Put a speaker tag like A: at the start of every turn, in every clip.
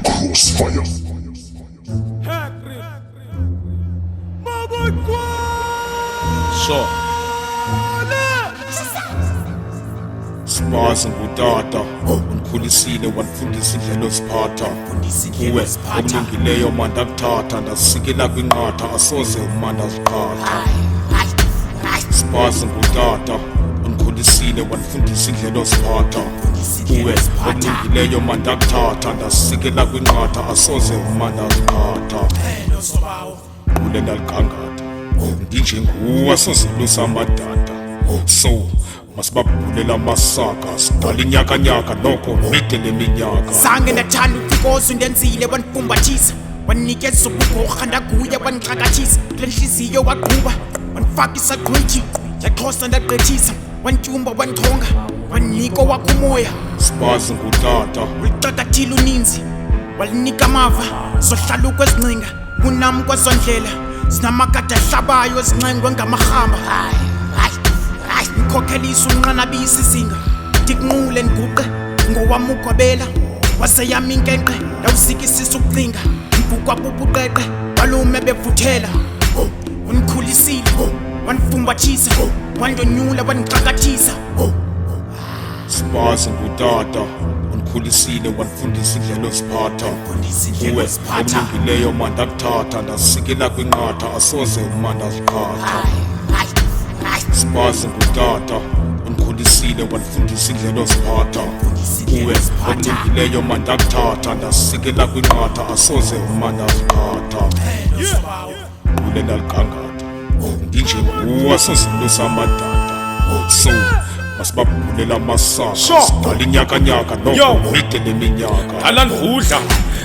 A: Crossfire.
B: So Spazi ngutata unikhulisile wanifundisa indlela oziphatha kuwe okulungileyo manda kuthatha ndasikela kwinqatha asoze umanda ziqhatha Spazi ngutata unikhulisile wanifundisa indlela oziphatha kuwe okulungileyo manda kuthatha ndasikela kwinqatha asoze umanda ziqhatha ulela ligangatha ndinje nguwe asozilusa amadada so masibabulela amasaka sidala inyakanyaka noko mide leminyaka
C: zange ndathanda uthikozo ndenzile wanifumbathisa wanikeza ubugorha ndaguya wanixakathisa kule nhliziyo waqhuba wanifaka isaqhwithi yaxhosa ndagqithisa wantyumba wanichonga wanika wakho umoya
B: Spazi ngutata
C: uliqakathile uninzi walinika amava zohlala ukwezingcinga kunam kwezondlela zinamagada ahlabayo ezincengwe ngamarhamba Mkhokhelisa unqanabisa izinga ndikunqule ndiguqe ngowami ugwabela waseyami inkenqe ndawusikisisa ukucinga mbukwabubhuqeqe balume bevuthela unikhulisile wanifumbathisa wandonyula wanixakathisa
B: Spazi ngutata unikhulisile wanifundisa indlela oziphatha kuwe okulungileyo manda kuthatha ndasikela kwinqatha asoze umanda ziqhatha Spazi ngutata unikhulisile wanifundisa indlela oziphatha kuwe okulungileyo manda kuthatha ndasikela kwinqatha asoze umanda ziqhatha ulela ligangatha ndinje nguwe asozilusa amadada so masibabulela amasaka sidala inyakanyaka noko mide leminyaka
D: alandudla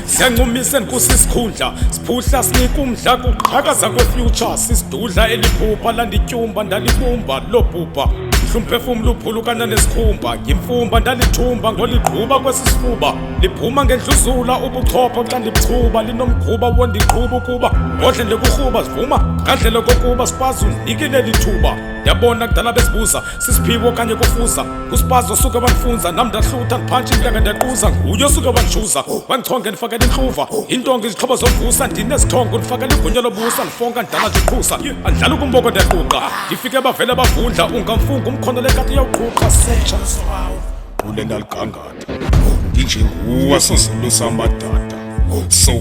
D: siyancumisa enkusisikhundla siphuhla sinika umdla kuqhakaza kwefuture sisidudla eliphupha landityumba ndalibumba lobhubha mhlumphefumlo uphulukana nesikhumba ngimfumba ndalithumba ngoliqhuba kwesisifuba liphuma ngendluzula ubuchopho xa ndibuchuba linomgquba wondiqhuba ukuba ngodle ndekuruba sivuma ngandlela kokuba Spazi unikile lithuba ndiyabona kudala besibuza sisiphiwo kanye kofuza kuSpazi osuke bandifunza nam ndahlutha ndiphantshi intanga ndaquza nguye osuke bandichuza wandichonge ndifakela intluva intonga izixhobo zovusa ndinesithongo ndifakela igunya lobusa ndifonka ndidala ndiqhusa andidlala ukumboko ndiyaquqa ndifike bavele bavundla ungamfunga umkhono lekati yawuquqa setsha
B: ulela ligangatha ndinje nguwe asozilusa amadada so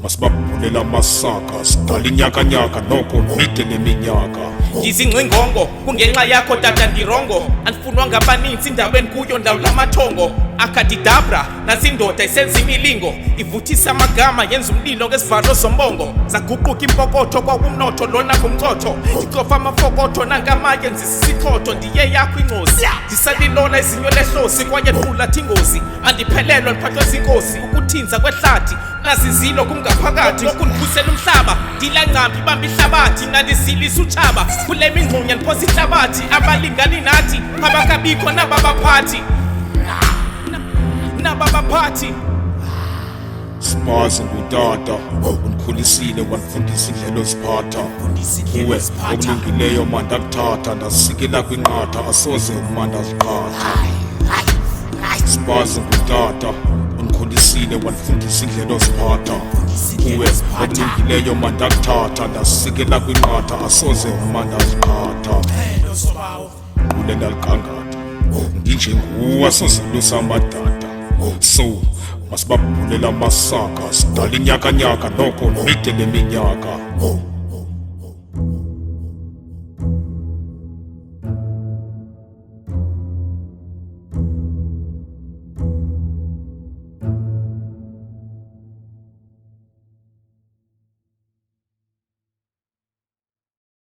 B: masibabulela amasaka sidala inyakanyaka noko mide leminyaka
E: Ngizingcingongo kungenxa yakho tata ndirongo andifunwa ngabaninzi indaweni kuyo ndawo lamathongo akadidabra nazindoda isenza imilingo ivuthisa amagama yenza umlilo ngesivalo sombongo zaguquka impokotho kwakumnotho lona kumchotho ndicofa amafokotho nangamanye nzisisichotho ndiye yakho ingozi ndisalilona izinyo lehlosi kwaye ndhula thingozi andiphelelwa ndiphathwa zinkosi ukuthinza kwehlathi nazizilo kumngaphakathi okundikhusela umhlaba ndilancambi bamba ihlabathi nandizilisa utshaba kule mingxunya ndiphosa ihlabathi abalingani nathi abakabikho nababaphathi
B: Spazi ngutata unikhulisile wanifundisa indlela oziphatha kuwe okulungileyo manda kuthatha ndasikela kwinqatha asoze umanda ziqhatha Spazi ngutata unikhulisile wanifundisa indlela oziphatha kuwe okulungileyo manda kuthatha ndasikela kwinqatha asoze umanda ziqhatha ulela ligangatha ndinje nguwe asozilusa amadada so masibabulela amasaka sidala inyakanyaka noko mide leminyaka